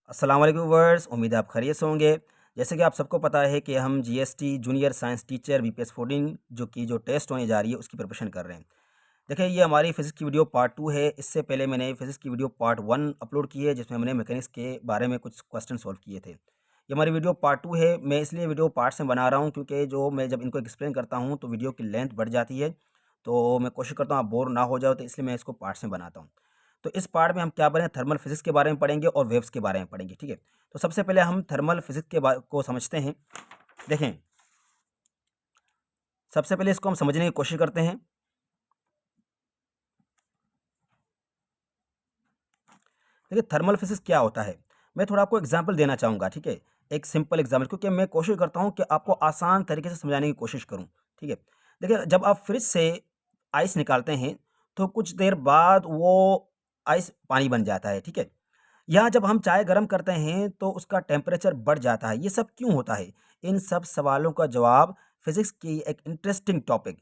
अस्सलाम वालेकुम व्यूअर्स, उम्मीद है आप खैरियत से होंगे। जैसे कि आप सबको पता है कि हम GST junior science teacher BPS 14 जो टेस्ट होने जा रही है उसकी प्रिपरेशन कर रहे हैं। देखिए, ये हमारी फिज़िक्स की वीडियो पार्ट 2 है। इससे पहले मैंने फिज़िक्स की वीडियो पार्ट 1 अपलोड की है जिसमें हमने मैकेनिक्स के बारे में कुछ क्वेश्चन सॉल्व किए थे। ये हमारी वीडियो पार्ट 2 है। मैं इसलिए वीडियो पार्ट्स में बना रहा हूँ क्योंकि जो मैं जब इनको एक्सप्लेन करता हूँ तो वीडियो की लेंथ बढ़ जाती है। तो मैं कोशिश करता हूँ आप बोर ना हो जाओ, तो इसलिए मैं इसको पार्ट्स में बनाता हूँ। तो इस पार्ट में हम क्या पढ़ेंगे, थर्मल फिजिक्स के बारे में पढ़ेंगे और वेव्स के बारे में पढ़ेंगे, ठीक है। तो सबसे पहले हम थर्मल फिजिक्स के को समझते हैं। देखें, सबसे पहले इसको हम समझने की कोशिश करते हैं। देखिए, थर्मल फिजिक्स क्या होता है, मैं थोड़ा आपको एग्जांपल देना चाहूँगा, ठीक है। एक सिंपल एग्जांपल, क्योंकि मैं कोशिश करता हूँ कि आपको आसान तरीके से समझाने की कोशिश करूँ, ठीक है। देखिए, जब आप फ्रिज से आइस निकालते हैं तो कुछ देर बाद वो आइस पानी बन जाता है, ठीक है। या जब हम चाय गर्म करते हैं तो उसका टेम्परेचर बढ़ जाता है। ये सब क्यों होता है? इन सब सवालों का जवाब फिजिक्स की एक इंटरेस्टिंग टॉपिक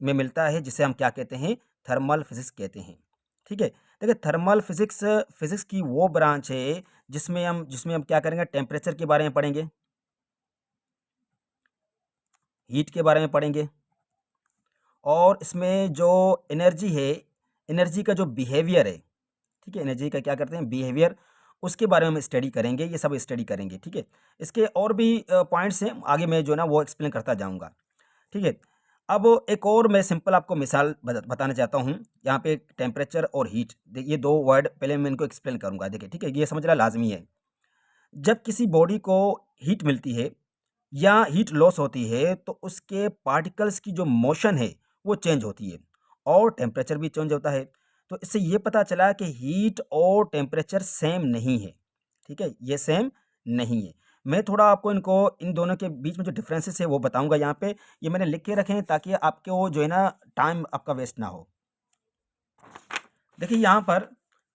में मिलता है जिसे हम क्या कहते हैं, थर्मल फिजिक्स कहते हैं, ठीक है। देखिए, थर्मल फिजिक्स फिजिक्स की वो ब्रांच है जिसमें हम क्या करेंगे, टेम्परेचर के बारे में पढ़ेंगे, हीट के बारे में पढ़ेंगे, और इसमें जो एनर्जी है, एनर्जी का जो बिहेवियर है, ठीक है, एनर्जी का क्या करते हैं, बिहेवियर, उसके बारे में हम स्टडी करेंगे। ये सब स्टडी करेंगे, ठीक है। इसके और भी पॉइंट्स हैं, आगे मैं जो है ना वो एक्सप्लेन करता जाऊँगा, ठीक है। अब एक और मैं सिंपल आपको मिसाल बताना चाहता हूँ। यहाँ पे टेम्परेचर और हीट, ये 2 वर्ड पहले मैं इनको एक्सप्लेन करूँगा, देखिए, ठीक है, ये समझना लाज़मी है। जब किसी बॉडी को हीट मिलती है या हीट लॉस होती है तो उसके पार्टिकल्स की जो मोशन है वो चेंज होती है और टेम्परेचर भी चेंज होता है। तो इससे ये पता चला कि हीट और टेम्परेचर सेम नहीं है, ठीक है, ये सेम नहीं है। मैं थोड़ा आपको इनको इन दोनों के बीच में जो डिफरेंसेस है वो बताऊंगा। यहाँ पे ये मैंने लिख के रखे हैं ताकि आपको जो है ना टाइम आपका वेस्ट ना हो। देखिए, यहाँ पर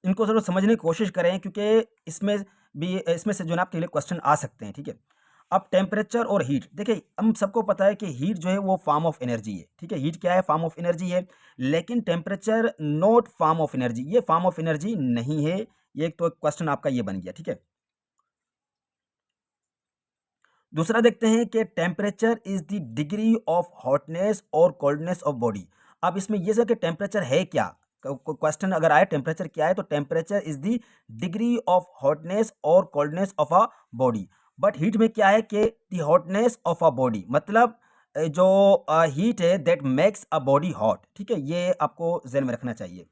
इनको ज़रूर समझने की कोशिश करें क्योंकि इसमें से जो है ना आपके लिए क्वेश्चन आ सकते हैं, ठीक है। अब टेम्परेचर और हीट, देखिए, हम सबको पता है कि हीट जो है वो फॉर्म ऑफ एनर्जी है, ठीक है। हीट क्या है, फॉर्म ऑफ एनर्जी है। लेकिन temperature not form of energy, ये फॉर्म ऑफ एनर्जी नहीं है। ये एक तो क्वेश्चन आपका ये बन गया, ठीक है। दूसरा देखते हैं कि temperature is the degree of hotness और कोल्डनेस ऑफ बॉडी। अब इसमें ये कि टेम्परेचर है क्या, क्वेश्चन अगर आए टेम्परेचर क्या है, तो temperature is the degree of hotness और coldness of a body. But heat में क्या है कि the hotness of a body, मतलब जो हीट है that makes a body hot, ठीक है। ये आपको ध्यान में रखना चाहिए।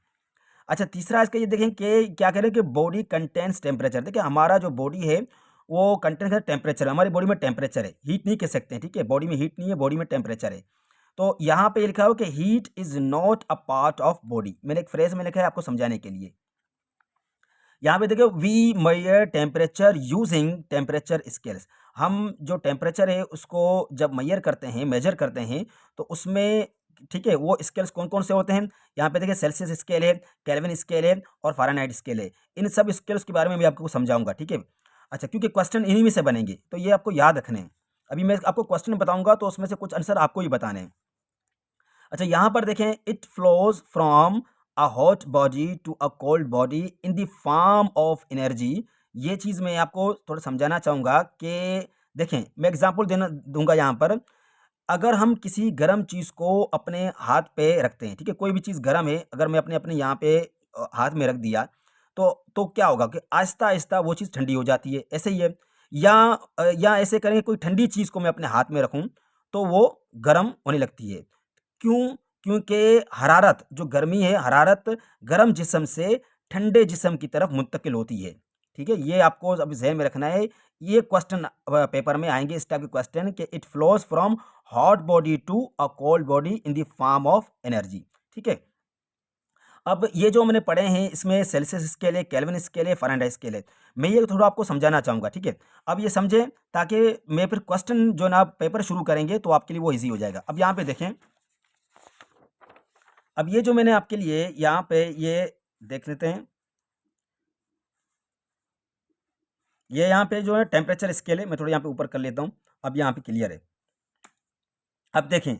अच्छा, तीसरा इसका ये देखें कि क्या कह रहे हैं कि बॉडी कंटेन्स टेम्परेचर। देखिए, हमारा जो बॉडी है वो कंटेंट है टेम्परेचर, हमारी बॉडी में टेम्परेचर है, हीट नहीं कह सकते हैं, ठीक है। बॉडी में हीट नहीं है, बॉडी में टेम्परेचर है। तो यहाँ पे ये लिखा हो कि heat is not a part of body. मैंने एक फ्रेज में लिखा है आपको समझाने के लिए। यहाँ पे देखो, we measure temperature using temperature scales. हम जो टेम्परेचर है उसको जब मेजर करते हैं, मेजर करते हैं, तो उसमें, ठीक है, वो स्केल्स कौन कौन से होते हैं। यहाँ पे देखिए, सेल्सियस स्केल है, केल्विन स्केल है और फ़ारेनहाइट स्केल है। इन सब स्केल्स के बारे में मैं आपको समझाऊंगा, ठीक है। अच्छा, क्योंकि क्वेश्चन इन्हीं में से बनेंगे तो ये आपको याद रखने हैं। अभी मैं आपको क्वेश्चन बताऊंगा तो उसमें से कुछ आंसर आपको ही बताने हैं। अच्छा, यहाँ पर देखें, it flows from a hot body to a cold body in the form of energy. ये चीज़ मैं आपको थोड़ा समझाना चाहूँगा कि देखें, मैं एग्जांपल देना दूंगा यहाँ पर। अगर हम किसी गर्म चीज़ को अपने हाथ पे रखते हैं, ठीक है, कोई भी चीज़ गर्म है, अगर मैं अपने अपने यहाँ पे हाथ में रख दिया तो क्या होगा कि आहिस्ता आहिस्ता वो चीज़ ठंडी हो जाती है, ऐसे ही है। या ऐसे करेंगे, कोई ठंडी चीज़ को मैं अपने हाथ में रखूँ तो वो गर्म होने लगती है। क्यों? क्योंकि हरारत, जो गर्मी है, हरारत गर्म जिस्म से ठंडे जिस्म की तरफ मुंतकिल होती है, ठीक है। ये आपको अब ज़हन में रखना है। ये क्वेश्चन पेपर में आएंगे, इस टाइप के क्वेश्चन, कि it flows from hot body to a cold body in the form of energy, ठीक है। अब ये जो मैंने पढ़े हैं इसमें सेल्सियस स्केल है, केल्विन स्केल है, फ़ारेनहाइट स्केल है। मैं ये थोड़ा आपको समझाना चाहूँगा, ठीक है। अब ये समझें ताकि मैं फिर क्वेश्चन जो ना पेपर शुरू करेंगे तो आपके लिए वो ईजी हो जाएगा। अब यहाँ पे देखें, अब ये जो मैंने आपके लिए यहाँ पे ये देख लेते हैं। ये यहाँ पे जो है टेम्परेचर स्केल है, मैं थोड़ा यहाँ पे ऊपर कर लेता हूँ। अब यहाँ पे क्लियर है। अब देखें,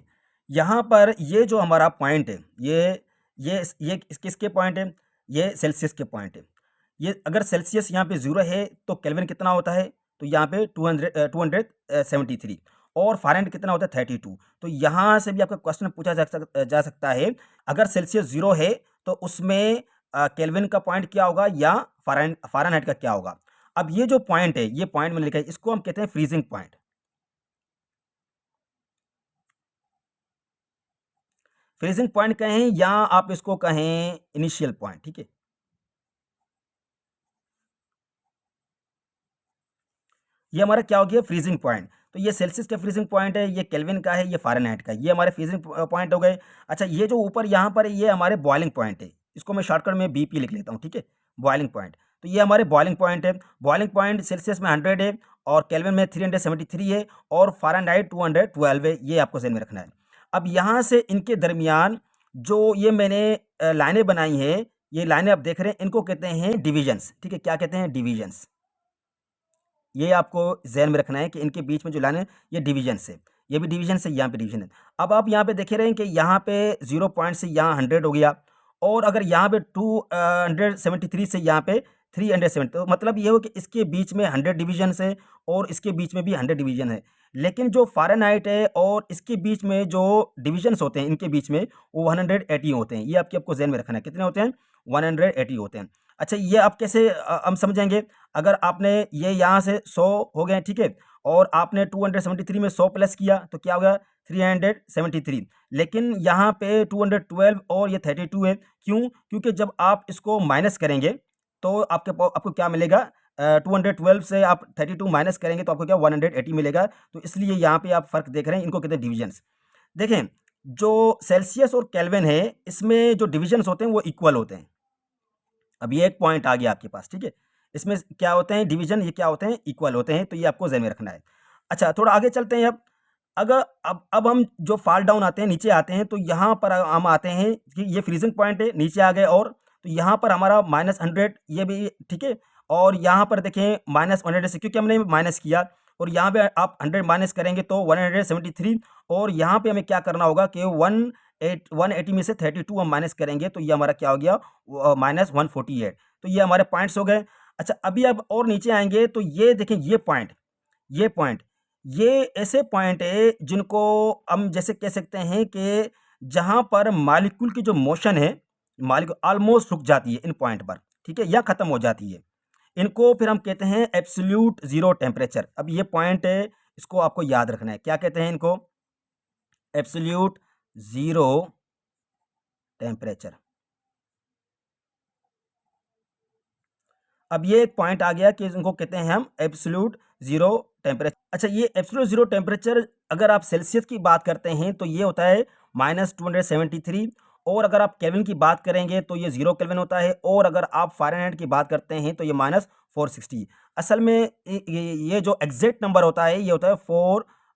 यहाँ पर ये जो हमारा पॉइंट है, ये किसके पॉइंट है, ये सेल्सियस के पॉइंट है। ये अगर सेल्सियस यहाँ पे 0 है तो केल्विन कितना होता है, तो यहाँ पे 273 और फ़ारेनहाइट कितना होता है 32। तो यहाँ से भी आपका क्वेश्चन पूछा जा सकता है, अगर सेल्सियस 0 है तो उसमें केल्विन का पॉइंट क्या होगा या फ़ारेनहाइट का क्या होगा। अब ये जो पॉइंट है, ये पॉइंट मैंने लिखा है, इसको हम कहते हैं फ्रीजिंग पॉइंट। फ्रीजिंग पॉइंट कहें या आप इसको कहें इनिशियल पॉइंट, ठीक है। ये हमारा क्या हो गया फ्रीजिंग पॉइंट। तो ये सेल्सियस का फ्रीजिंग पॉइंट है, ये केल्विन का है, ये फ़ारेनहाइट का है। ये हमारे फ्रीजिंग पॉइंट हो गए। अच्छा, ये जो ऊपर यहाँ पर है ये हमारे बॉइलिंग पॉइंट है। इसको मैं शॉर्टकट में बीपी लिख लेता हूँ, ठीक है, बॉइलिंग पॉइंट। तो ये हमारे बॉइलिंग पॉइंट है। बॉइलिंग पॉइंट सेल्सियस में 100 है और केल्विन में 373 है और फ़ारेनहाइट 212 है। ये आपको ज़हन में रखना है। अब यहाँ से इनके दरमियान जो ये मैंने लाइनें बनाई हैं, ये लाइनें आप देख रहे हैं, इनको कहते हैं डिविजन्स, ठीक है। क्या कहते हैं? डिविजन्स। ये आपको ज़हन में रखना है कि इनके बीच में जो लाइन है ये डिवीजन से, ये भी डिवीजन से, यहाँ पे डिवीजन है। अब आप यहाँ पे देखे रहे हैं कि यहाँ पे 0 पॉइंट से यहाँ 100 हो गया और अगर यहाँ पे 273 से यहाँ पे 370, तो मतलब ये हो कि इसके बीच में 100 डिवीजन है और इसके बीच में भी 100 डिवीजन है। लेकिन जो फ़ारेनहाइट है और इसके बीच में जो डिविजन्स होते हैं, इनके बीच में वो 180 होते हैं। ये आपको ज़हन में रखना है। कितने होते हैं? 180 होते हैं। अच्छा, ये आप कैसे हम समझेंगे? अगर आपने ये यहाँ से 100 हो गए, ठीक है, और आपने 273 में 100 प्लस किया तो क्या होगा? 373। लेकिन यहाँ पे 212 और ये 32 है। क्यों? क्योंकि जब आप इसको माइनस करेंगे तो आपको क्या मिलेगा? 212 से आप 32 माइनस करेंगे तो आपको क्या 180 मिलेगा। तो इसलिए यहाँ पे आप फ़र्क देख रहे हैं, इनको कहते हैं डिविजन्स। देखें, जो सेल्सियस और केल्विन है, इसमें जो डिविजन्स होते हैं वो इक्वल होते हैं। अब ये एक पॉइंट आ गया आपके पास, ठीक है। इसमें क्या होते हैं डिवीजन, ये क्या होते हैं? इक्वल होते हैं। तो ये आपको ज़हन में रखना है। अच्छा, थोड़ा आगे चलते हैं अब। अगर अब हम जो फॉल डाउन आते हैं, नीचे आते हैं, तो यहाँ पर हम आते हैं कि ये फ्रीजिंग पॉइंट है, नीचे आ गए और तो यहाँ पर हमारा -100 ये भी ठीक है। और यहाँ पर देखें -100 से, क्योंकि हमने माइनस किया और यहाँ पे आप 100 माइनस करेंगे तो 173 और यहाँ पे हमें क्या करना होगा कि 180 में से 32 हम माइनस करेंगे तो ये हमारा क्या हो गया? -148। तो ये हमारे पॉइंट्स हो गए। अच्छा, अभी अब और नीचे आएँगे तो ये देखें, ये पॉइंट, ये ऐसे पॉइंट है जिनको हम जैसे कह सकते हैं कि जहाँ पर मॉलिक्यूल की जो मोशन है, मॉलिक्यूल ऑलमोस्ट रुक जाती है इन पॉइंट पर, ठीक है, या ख़त्म हो जाती है। इनको फिर हम कहते हैं एब्सोल्यूट ज़ीरो टेम्परेचर। अब ये पॉइंट है, इसको आपको याद रखना है। क्या कहते हैं इनको? Absolute zero temperature. अब ये एक पॉइंट आ गया कि इनको कहते हैं हम एब्सोल्यूट ज़ीरो टेम्परेचर। अच्छा, ये एब्सोल्यूट ज़ीरो टेम्परेचर अगर आप सेल्सियस की बात करते हैं तो ये होता है -273 और अगर आप केल्विन की बात करेंगे तो ये 0 केल्विन होता है और अगर आप फ़ारेनहाइट की बात करते हैं तो ये -460। असल में ये जो एग्ज़ैक्ट नंबर होता है ये होता है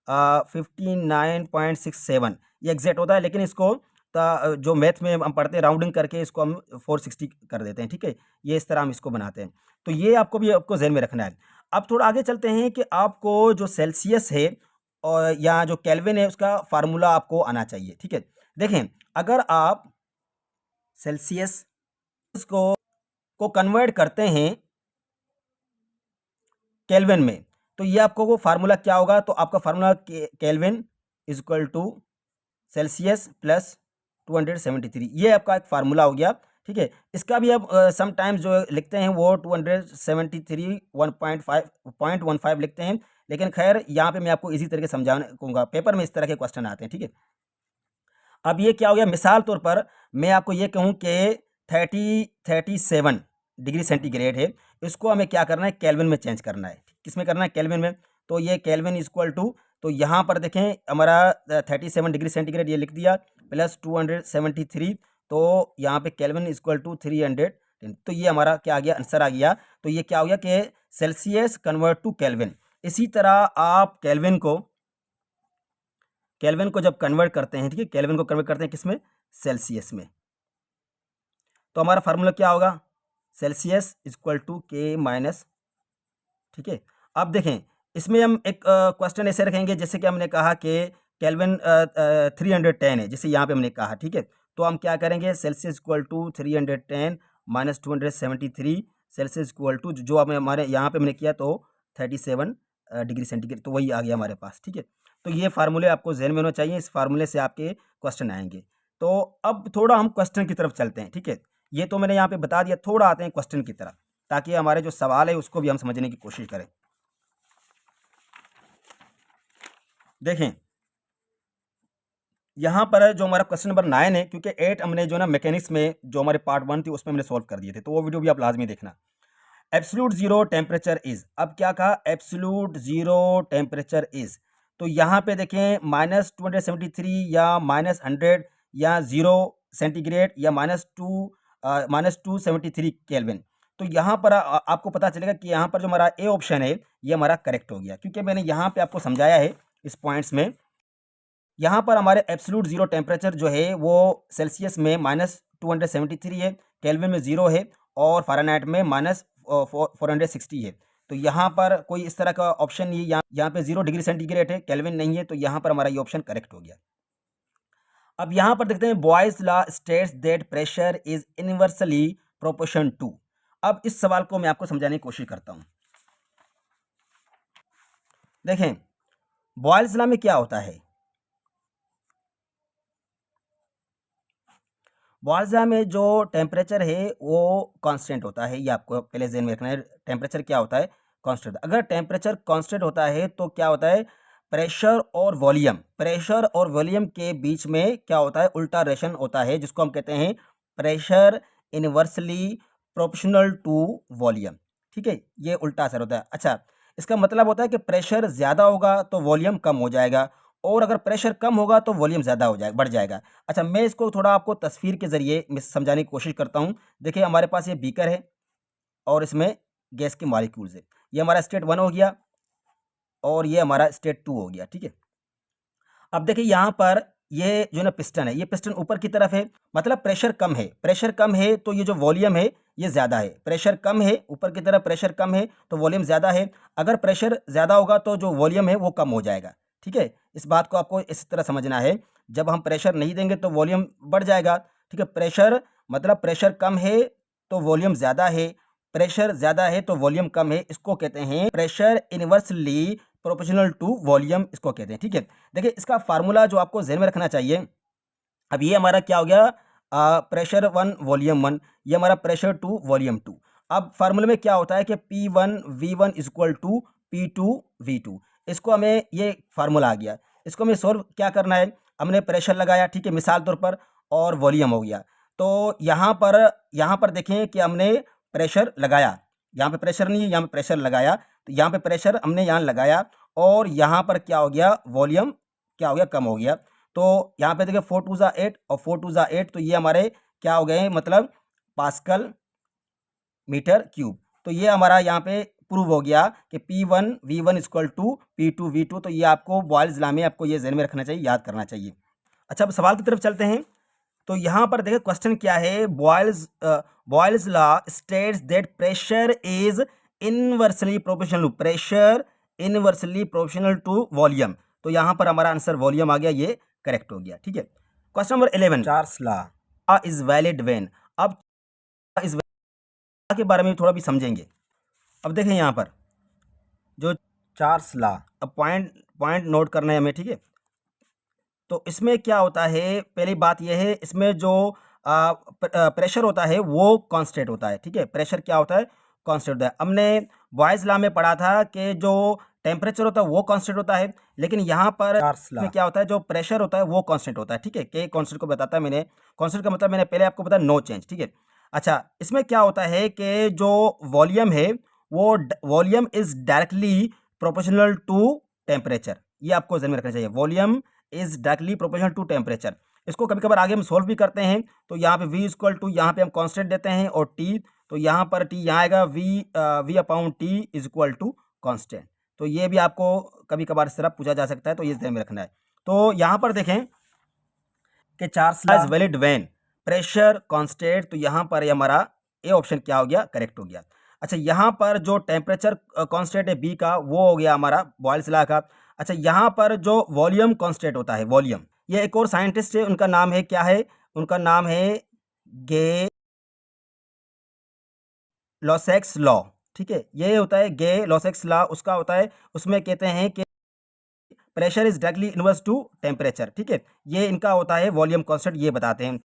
459.67, ये एग्ज़ैक्ट होता है। लेकिन इसको जो मैथ में हम पढ़ते हैं राउंडिंग करके इसको हम 460 कर देते हैं, ठीक है। ये इस तरह हम इसको बनाते हैं। तो ये आपको ज़हन में रखना है। अब थोड़ा आगे चलते हैं कि आपको जो सेल्सियस है और या जो केल्विन है उसका फ़ॉर्मूला आपको आना चाहिए, ठीक है। देखें, अगर आप सेल्सियस को कन्वर्ट करते हैं केल्विन में, तो ये आपको वो फ़ॉर्मूला क्या होगा? तो आपका formula Kelvin is equal to Celsius plus 273, ये आपका एक फार्मूला हो गया, ठीक है। इसका भी अब समटाइम्स जो लिखते हैं वो 273 1.5 लिखते हैं, लेकिन खैर यहाँ पे मैं आपको इसी तरह के समझाने कहूँगा। पेपर में इस तरह के क्वेश्चन आते हैं, ठीक है। अब ये क्या हो गया? मिसाल तौर पर मैं आपको ये कहूँ कि 37 डिग्री सेंटीग्रेड है, इसको हमें क्या करना है? केल्विन में चेंज करना है। किस में करना है? केल्विन में। तो ये केल्विन इज़ इक्वल टू, तो यहाँ पर देखें हमारा 37 डिग्री सेंटीग्रेड ये लिख दिया प्लस 273, तो यहाँ पे केल्विन इज़ इक्वल टू 310। तो ये हमारा क्या आ गया? आंसर आ गया। तो ये क्या हो गया कि सेल्सियस कन्वर्ट टू केल्विन। इसी तरह आप केल्विन को जब कन्वर्ट करते हैं, ठीक है, केल्विन को कन्वर्ट करते हैं किस में? सेल्सियस में। तो हमारा फार्मूला क्या होगा? सेल्सियस इज इक्वल टू के माइनस, ठीक है। अब देखें, इसमें हम एक क्वेश्चन ऐसे रखेंगे जैसे कि हमने कहा कि केल्विन 310 है, जैसे यहाँ पे हमने कहा, ठीक है। तो हम क्या करेंगे? Celsius equal to 310 -273 Celsius equal to जो अब हमारे यहाँ पे मैंने किया तो 37 डिग्री सेंटीग्रेड, तो वही आ गया हमारे पास। ठीक है, तो ये फार्मूले आपको जहन में होना चाहिए, इस फार्मूले से आपके क्वेश्चन आएंगे। तो अब थोड़ा हम क्वेश्चन की तरफ चलते हैं। ठीक है, ये तो मैंने यहाँ पे बता दिया, थोड़ा आते हैं क्वेश्चन की तरफ, ताकि हमारे जो सवाल है उसको भी हम समझने की कोशिश करें। देखें यहाँ पर जो हमारा क्वेश्चन नंबर 9 है, क्योंकि 8 हमने जो ना मैकेनिक्स में जो हमारे पार्ट 1 थी उसमें हमने सॉल्व कर दिए थे, तो वो वीडियो भी आप लाजमी देखना। एब्सोल्यूट जीरो टेम्परेचर इज, अब क्या कहा, एब्सोल्यूट जीरो टेम्परेचर इज, तो यहाँ पे देखें -273 या -100 या 0 सेंटीग्रेड या -273 केल्विन। तो यहाँ पर आपको पता चलेगा कि यहाँ पर जो हमारा ए ऑप्शन है ये हमारा करेक्ट हो गया, क्योंकि मैंने यहाँ पे आपको समझाया है इस पॉइंट्स में। यहाँ पर हमारे एब्सोल्यूट जीरो टेम्परेचर जो है वो सेल्सियस में -273 है, केल्विन में 0 है, और फ़ारेनहाइट में -460 है। तो यहाँ पर कोई इस तरह का ऑप्शन नहीं है, यहाँ पे 0 डिग्री सेंटीग्रेड है, केल्विन नहीं है, तो यहाँ पर हमारा ये ऑप्शन करेक्ट हो गया। अब यहाँ पर देखते हैं, Boyle's law states that pressure is inversely proportion to. अब इस सवाल को मैं आपको समझाने की कोशिश करता हूँ। देखें बॉयल्स लॉ में क्या होता है, बॉयल्स लॉ में जो टेम्परेचर है वो कांस्टेंट होता है, ये आपको पहले ध्यान में रखना है। टेम्परेचर क्या होता है, कांस्टेंट। अगर टेम्परेचर कांस्टेंट होता है तो क्या होता है, प्रेशर और वॉल्यूम, प्रेशर और वॉल्यूम के बीच में क्या होता है, उल्टा रेशन होता है, जिसको हम कहते हैं pressure inversely proportional to volume. ठीक है, ये उल्टा असर होता है। अच्छा, इसका मतलब होता है कि प्रेशर ज़्यादा होगा तो वॉल्यूम कम हो जाएगा, और अगर प्रेशर कम होगा तो वॉल्यूम ज़्यादा हो जाएगा, बढ़ जाएगा। अच्छा, मैं इसको थोड़ा आपको तस्वीर के ज़रिए समझाने की कोशिश करता हूँ। देखिए हमारे पास ये बीकर है और इसमें गैस के मॉलिक्यूल्स है, ये हमारा स्टेट 1 हो गया और ये हमारा स्टेट 2 हो गया। ठीक है, अब देखिए यहाँ पर ये जो ना पिस्टन है, ये पिस्टन ऊपर की तरफ है, मतलब प्रेशर कम है, प्रेशर कम है तो ये जो वॉल्यूम है ये ज़्यादा है। प्रेशर कम है, ऊपर की तरफ प्रेशर कम है तो वॉल्यूम ज़्यादा है। अगर प्रेशर ज़्यादा होगा तो जो वॉल्यूम है वो कम हो जाएगा। ठीक है, इस बात को आपको इस तरह समझना है, जब हम प्रेशर नहीं देंगे तो वॉल्यूम बढ़ जाएगा। ठीक है, प्रेशर मतलब प्रेशर कम है तो वॉल्यूम ज़्यादा है, प्रेशर ज़्यादा है तो वॉल्यूम कम है, इसको कहते हैं pressure inversely proportional to volume, इसको कहते हैं। ठीक है, देखिए इसका फार्मूला जो आपको ज़हन में रखना चाहिए, अब ये हमारा क्या हो गया, प्रेशर 1 वॉल्यूम 1, ये हमारा प्रेशर 2 वॉल्यूम 2। अब फार्मूले में क्या होता है कि P1 V1 is equal to P2 V2, इसको हमें ये फार्मूला आ गया, इसको हमें सोल्व क्या करना है, हमने प्रेशर लगाया, ठीक है, मिसाल तौर पर, और वॉल्यूम हो गया। तो यहाँ पर देखें कि हमने प्रेशर लगाया, यहाँ पे प्रेशर नहीं है, यहाँ पे प्रेशर लगाया, तो यहाँ पे प्रेशर हमने यहाँ लगाया, और यहाँ पर क्या हो गया, वॉल्यूम क्या हो गया, कम हो गया। तो यहाँ पे देखिए 4 2 ज़ा 8 और 4 2 ज़ा 8, तो ये हमारे क्या हो गए, मतलब पास्कल मीटर क्यूब। तो ये हमारा यहाँ पे प्रूव हो गया कि P1 V1 equal to P2 V2। तो ये आपको बॉयल्स लॉ में आपको ये ध्यान में रखना चाहिए, याद करना चाहिए। अच्छा, अब सवाल की तरफ चलते हैं। तो यहाँ पर देखिए क्वेश्चन क्या है, Boyle's law states that pressure is inversely proportional, pressure inversely proportional to volume. तो यहाँ पर हमारा आंसर वॉल्यूम आ गया, ये करेक्ट हो गया। ठीक है, question number 11, Charles law is valid when. अब इस के बारे में थोड़ा भी समझेंगे। अब देखें यहाँ पर जो चार्ल्स लॉ, अब पॉइंट नोट करना है हमें। ठीक है, तो इसमें क्या होता है, पहली बात यह है, इसमें जो प्रेशर होता है वो कांस्टेंट होता है। ठीक है, प्रेशर क्या होता है, कांस्टेंट होता है। हमने बॉयल्स लॉ में पढ़ा था कि जो टेम्परेचर होता है वो कांस्टेंट होता है, लेकिन यहाँ पर में क्या होता है, जो प्रेशर होता है वो कांस्टेंट होता है। ठीक है, के कांस्टेंट को बताता है मैंने, कांस्टेंट का मतलब मैंने पहले आपको बताया नो चेंज। ठीक है, अच्छा, इसमें क्या होता है कि जो वॉल्यूम है वो volume is directly proportional to temperature, ये आपको ध्यान में रखना चाहिए, volume is directly proportional to temperature. इसको कभी कभार आगे हम सोल्व भी करते हैं, तो यहाँ पे v इक्वल टू, यहाँ पे हम कांस्टेंट देते हैं, और t, तो यहाँ पर t यहाँ आएगा v upon t is equal to constant. तो ये भी आपको कभी कभार इस तरह पूछा जा सकता है, तो ये ध्यान में रखना है। तो यहाँ पर देखें कि Charles law is valid when pressure constant, तो यहाँ पर हमारा ए ऑप्शन क्या हो गया, करेक्ट हो गया। अच्छा, यहाँ पर जो टेम्परेचर कांस्टेंट है बी का, वो हो गया हमारा बॉयल्स लॉ का। अच्छा, यहाँ पर जो वॉल्यूम कांस्टेंट होता है, वॉल्यूम, ये एक और साइंटिस्ट है, उनका नाम है क्या है, उनका नाम है लॉसेक्स लॉ, ठीक है, ये होता है गे लॉसेक्स लॉ, उसका होता है, उसमें कहते हैं कि pressure is directly inverse two temperature, ठीक है, ये इनका होता है वॉल्यूम कांस्टेंट, ये बताते हैं।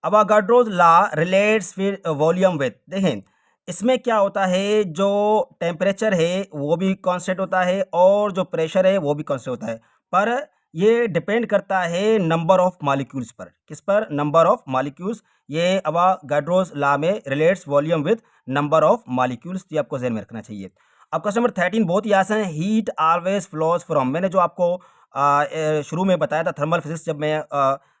अवागाड्रोस लॉ रिलेट्स फिर वॉल्यूम विथ, देखें इसमें क्या होता है, जो टेम्परेचर है वो भी कांस्टेंट होता है और जो प्रेशर है वो भी कांस्टेंट होता है, पर ये डिपेंड करता है नंबर ऑफ मॉलिक्यूल्स पर, किस पर, नंबर ऑफ मॉलिक्यूल्स। ये अवागाड्रोस लॉ में relates volume with number of molecules, ये आपको ध्यान में रखना चाहिए। अब क्वेश्चन नंबर 13 बहुत ही आसान है, हीट ऑलवेज फ्लोज फ्रॉम, मैंने जो आपको शुरू में बताया था थर्मल फिजिक्स, जब मैं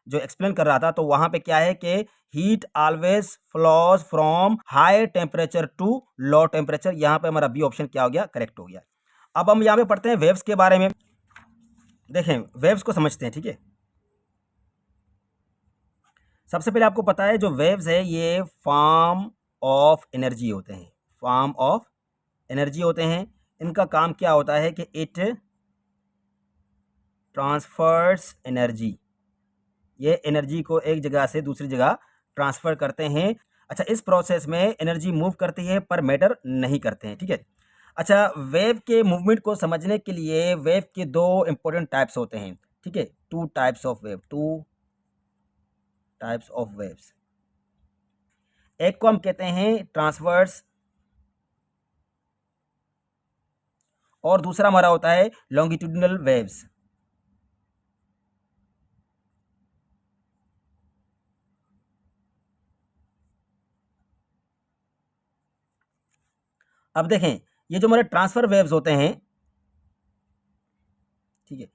जो एक्सप्लेन कर रहा था, तो वहां पे क्या है कि heat always flows from high temperature to low temperature, यहाँ पे हमारा बी ऑप्शन क्या हो गया, करेक्ट हो गया। अब हम यहाँ पे पढ़ते हैं वेव्स के बारे में, देखें वेव्स को समझते हैं, ठीक है। सबसे पहले आपको पता है जो वेव्स है ये फॉर्म ऑफ एनर्जी होते हैं, फॉर्म ऑफ एनर्जी होते हैं। इनका काम क्या होता है कि इट ट्रांसफर्स एनर्जी, ये एनर्जी को एक जगह से दूसरी जगह ट्रांसफ़र करते हैं। अच्छा, इस प्रोसेस में एनर्जी मूव करती है पर मैटर नहीं करते हैं, ठीक है। अच्छा, वेव के मूवमेंट को समझने के लिए वेव के दो इंपॉर्टेंट टाइप्स होते हैं, ठीक है, two types of wave, two types of waves. एक को हम कहते हैं ट्रांसवर्स और दूसरा हमारा होता है लॉन्गिट्यूडिनल वेव्स। अब देखें ये जो हमारे ट्रांसफर वेव्स होते हैं, ठीक है,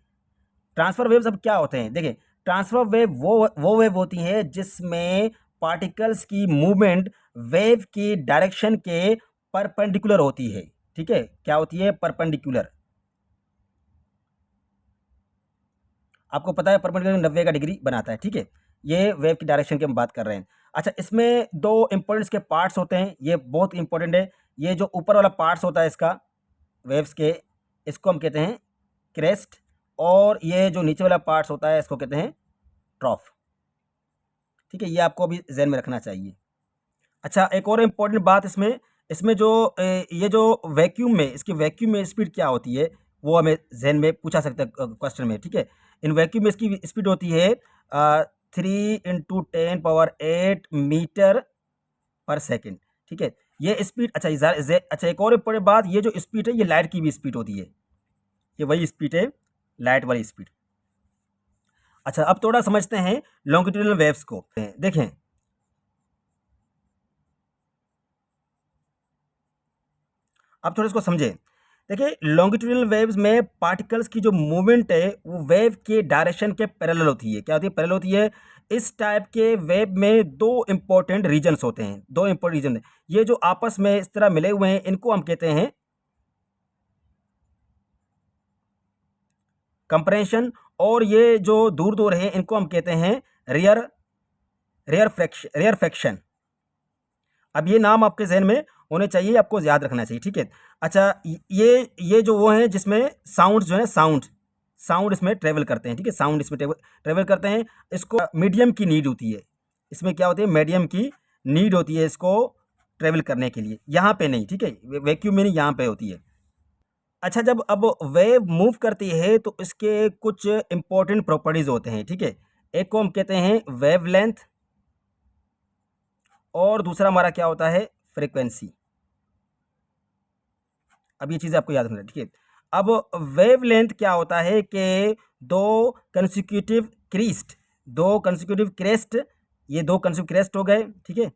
ट्रांसफर वेव्स अब क्या होते हैं, देखिए ट्रांसफर वेव वो वेव होती है जिसमें पार्टिकल्स की मूवमेंट वेव की डायरेक्शन के परपेंडिकुलर होती है, ठीक है, क्या होती है, परपेंडिकुलर। आपको पता है परपेंडिकुलर 90 का डिग्री बनाता है, ठीक है, ये वेव की डायरेक्शन की हम बात कर रहे हैं। अच्छा, इसमें दो इंपॉर्टेंट के पार्ट्स होते हैं, ये बहुत इंपॉर्टेंट है। ये जो ऊपर वाला पार्ट्स होता है इसका वेव्स के, इसको हम कहते हैं क्रेस्ट, और ये जो नीचे वाला पार्ट्स होता है इसको कहते हैं ट्रॉफ, ठीक है, ये आपको अभी ध्यान में रखना चाहिए। अच्छा, एक और इम्पॉर्टेंट बात इसमें, इसमें जो ये जो वैक्यूम में, इसकी वैक्यूम में स्पीड क्या होती है वो हमें जहन में पूछा सकता है क्वेश्चन में, ठीक है। इन वैक्यूम में इसकी स्पीड होती है 3 × 10⁸ मीटर पर सेकेंड, ठीक है, ये स्पीड। अच्छा अच्छा, एक और इम्पोर्टेंट बात, ये जो स्पीड है ये लाइट की भी स्पीड होती है, ये वही स्पीड है, लाइट वाली स्पीड। अच्छा, अब थोड़ा समझते हैं लॉन्गिट्यूडिनल वेव्स को, देखें अब थोड़ा इसको समझें। देखिए लॉन्गिट्यूडिनल वेव्स में पार्टिकल्स की जो मूवमेंट है वो वेव के डायरेक्शन के पैरेलल होती है, क्या होती है, पैरेलल होती है। इस टाइप के वेव में दो इंपॉर्टेंट रीजन्स होते हैं, दो इंपॉर्टेंट रीजन, ये जो आपस में इस तरह मिले हुए हैं इनको हम कहते हैं कंप्रेशन, और ये जो दूर दूर है इनको हम कहते हैं रेयर रेयर फ्रैक्शन। अब ये नाम आपके जहन में होने चाहिए, आपको याद रखना चाहिए, ठीक है। अच्छा, ये जो वो हैं जिसमें साउंड जो है, साउंड इसमें ट्रेवल करते हैं, ठीक है, साउंड इसमें ट्रेवल करते हैं, इसको मीडियम की नीड होती है, इसमें क्या होती है, मीडियम की नीड होती है इसको ट्रेवल करने के लिए, यहाँ पे नहीं, ठीक है, वैक्यूम में नहीं, यहाँ पे होती है। अच्छा, जब अब वेव मूव करती है तो इसके कुछ इंपॉर्टेंट प्रॉपर्टीज होते हैं, ठीक है, एक को हम कहते हैं वेव लेंथ और दूसरा हमारा क्या होता है, फ्रीक्वेंसी। अब ये चीज़ें आपको याद रखना, ठीक है। अब वेवलेंथ क्या होता है कि दो कंसेक्यूटिव क्रेस्ट, ये दो कंसेक्यूटिव क्रेस्ट हो गए, ठीक है,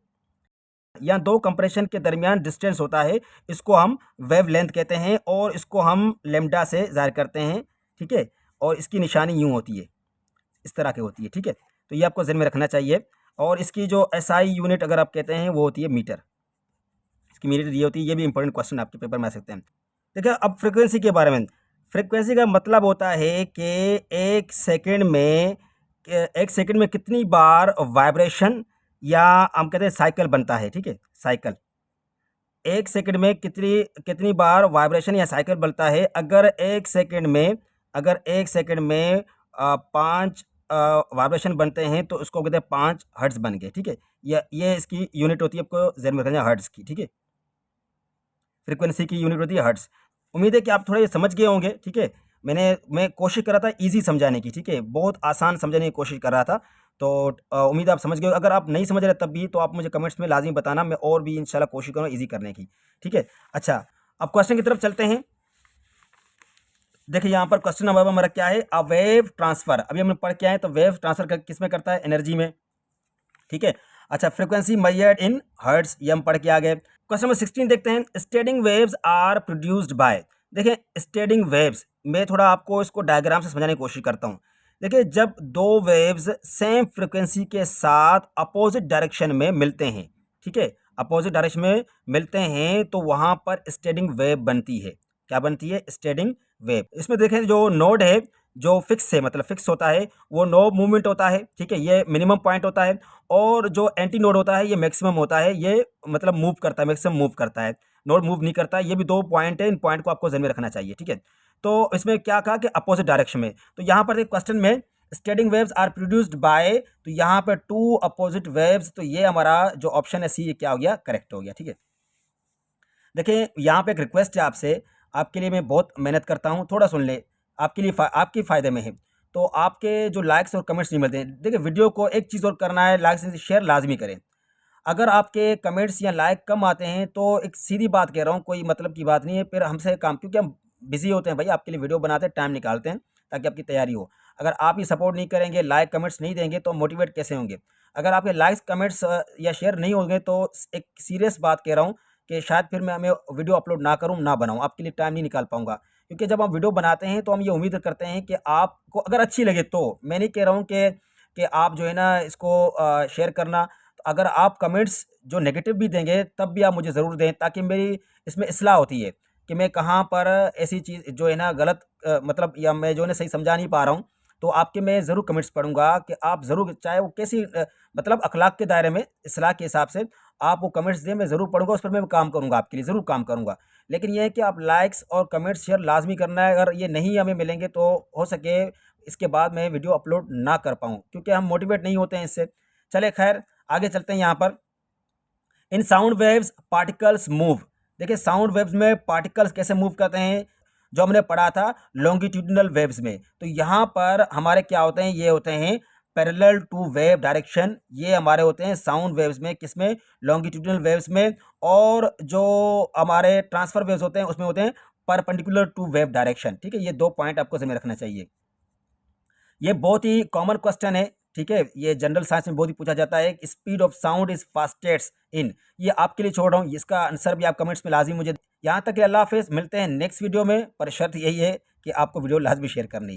या दो कंप्रेशन के दरमियान डिस्टेंस होता है, इसको हम वेवलेंथ कहते हैं और इसको हम लेमडा से ज़ाहिर करते हैं, ठीक है, और इसकी निशानी यूँ होती है, इस तरह की होती है, ठीक है, तो ये आपको ज़हन में रखना चाहिए। और इसकी जो एसआई यूनिट अगर आप कहते हैं वो होती है मीटर, इसकी मीटर ये होती है, ये भी इंपॉर्टेंट क्वेश्चन आपके पेपर में आ सकते हैं। देखिए अब फ्रीक्वेंसी के बारे में, फ्रीक्वेंसी का मतलब होता है कि एक सेकंड में कितनी बार वाइब्रेशन या हम कहते हैं साइकिल बनता है, ठीक है, साइकिल, एक सेकंड में कितनी कितनी बार वाइब्रेशन या साइकिल बनता है। अगर एक सेकंड में 5 वाइब्रेशन बनते हैं तो उसको कहते हैं 5 हर्ट्ज़ बन गए, ठीक है, ये इसकी यूनिट होती है, आपको ज़हन में रखना है, हर्ट्ज़ की, ठीक है। फ्रीक्वेंसी की यूनिट होती है हर्ट्ज़। उम्मीद है कि आप थोड़ा ये समझ गए होंगे, ठीक है। मैं कोशिश कर रहा था ईज़ी समझाने की, ठीक है, बहुत आसान समझाने की कोशिश कर रहा था। तो उम्मीद है आप समझ गए। अगर आप नहीं समझ रहे तब भी तो आप मुझे कमेंट्स में लाज़िमी बताना, मैं और भी इंशाल्लाह कोशिश करूँगा ईज़ी करने की, ठीक है। अच्छा, अब क्वेश्चन की तरफ चलते हैं। देखिए यहाँ पर क्वेश्चन नंबर हमारा क्या है, अ वेव ट्रांसफ़र। अभी हमने पढ़ के आए तो वेव ट्रांसफ़र किस में करता है, एनर्जी में, ठीक है। अच्छा, फ्रीक्वेंसी मेजर्ड इन हर्ट्ज़, ये हम पढ़ के आ गए। क्वेश्चन नंबर 16 देखते हैं, standing waves are produced by. देखिए स्टेडिंग वेव्स, मैं थोड़ा आपको इसको डायग्राम से समझाने की कोशिश करता हूँ। देखिए जब दो वेव्स सेम फ्रीक्वेंसी के साथ अपोजिट डायरेक्शन में मिलते हैं, ठीक है, अपोजिट डायरेक्शन में मिलते हैं तो वहाँ पर स्टेडिंग वेव बनती है। क्या बनती है, स्टेडिंग वेव। इसमें देखें जो नोड है, जो फिक्स है, मतलब फिक्स होता है, वो नो मूवमेंट होता है, ठीक है, ये मिनिमम पॉइंट होता है। और जो एंटी नोड होता है ये मैक्सिमम होता है, ये मतलब मूव करता है, मैक्सिमम मूव करता है, नोड मूव नहीं करता है। ये भी दो पॉइंट है, इन पॉइंट को आपको ध्यान में रखना चाहिए, ठीक है। तो इसमें क्या कहा कि अपोजिट डायरेक्शन में, तो यहाँ पर एक क्वेश्चन में standing waves are produced by, तो यहाँ पर टू अपोजिट वेव्स, तो ये हमारा जो ऑप्शन है सी क्या हो गया, करेक्ट हो गया, ठीक है। देखिए यहाँ पे एक रिक्वेस्ट है आपसे, आपके लिए मैं बहुत मेहनत करता हूँ, थोड़ा सुन ले, आपके लिए आपके फ़ायदे में है। तो आपके जो लाइक्स और कमेंट्स नहीं मिलते हैं, देखिए वीडियो को एक चीज़ और करना है, लाइक से शेयर लाजमी करें। अगर आपके कमेंट्स या लाइक कम आते हैं तो एक सीधी बात कह रहा हूँ, कोई मतलब की बात नहीं है, फिर हमसे काम, क्योंकि हम बिज़ी होते हैं भाई, आपके लिए वीडियो बनाते हैं, टाइम निकालते हैं ताकि आपकी तैयारी हो। अगर आप ही सपोर्ट नहीं करेंगे, लाइक कमेंट्स नहीं देंगे तो मोटिवेट कैसे होंगे। अगर आपके लाइक्स कमेंट्स या शेयर नहीं होंगे तो एक सीरियस बात कह रहा हूँ कि शायद फिर मैं वीडियो अपलोड ना करूँ, ना बनाऊँ, आपके लिए टाइम नहीं निकाल पाऊँगा। क्योंकि जब हम वीडियो बनाते हैं तो हम ये उम्मीद करते हैं कि आपको अगर अच्छी लगे, तो मैं नहीं कह रहा हूँ कि आप जो है ना इसको शेयर करना। तो अगर आप कमेंट्स जो नेगेटिव भी देंगे तब भी आप मुझे ज़रूर दें, ताकि मेरी इसमें इस्लाह होती है कि मैं कहाँ पर ऐसी चीज़ जो है ना गलत मतलब या मैं जो है ना सही समझा नहीं पा रहा हूँ। तो आपके मैं ज़रूर कमेंट्स पढ़ूँगा कि आप ज़रूर, चाहे वो कैसी मतलब अखलाक के दायरे में, इस्लाह के हिसाब से आप वो कमेंट्स दें, मैं ज़रूर पढ़ूँगा, उस पर मैं काम करूँगा, आपके लिए ज़रूर काम करूँगा। लेकिन ये है कि आप लाइक्स और कमेंट्स शेयर लाज़मी करना है, अगर ये नहीं हमें मिलेंगे तो हो सके इसके बाद मैं वीडियो अपलोड ना कर पाऊँ, क्योंकि हम मोटिवेट नहीं होते हैं इससे। चलिए खैर आगे चलते हैं यहाँ पर। इन साउंड वेव्स पार्टिकल्स मूव। देखिए साउंड वेव्स में पार्टिकल्स कैसे मूव करते हैं, जो हमने पढ़ा था लॉन्गिट्यूडिनल वेव्स में। तो यहाँ पर हमारे क्या होते हैं, ये होते हैं पैरेलल टू वेव डायरेक्शन, ये हमारे होते हैं साउंड वेव्स में, किसमें, लॉन्गिट्यूडिनल वेव्स में। और जो हमारे ट्रांसफर वेव्स होते हैं उसमें होते हैं परपेंडिकुलर टू वेव डायरेक्शन, ठीक है। ये दो पॉइंट आपको ध्यान में रखना चाहिए। ये बहुत ही कॉमन क्वेश्चन है, ठीक है, ये जनरल साइंस में बहुत ही पूछा जाता है, speed of sound is fastest in. ये आपके लिए छोड़ रहा हूँ, इसका आंसर भी आप कमेंट्स में लाजमी मुझे। यहाँ तक कि अल्लाह हाफिज़, मिलते हैं नेक्स्ट वीडियो में, पर शर्त यही है कि आपको वीडियो लाजमी शेयर करनी है।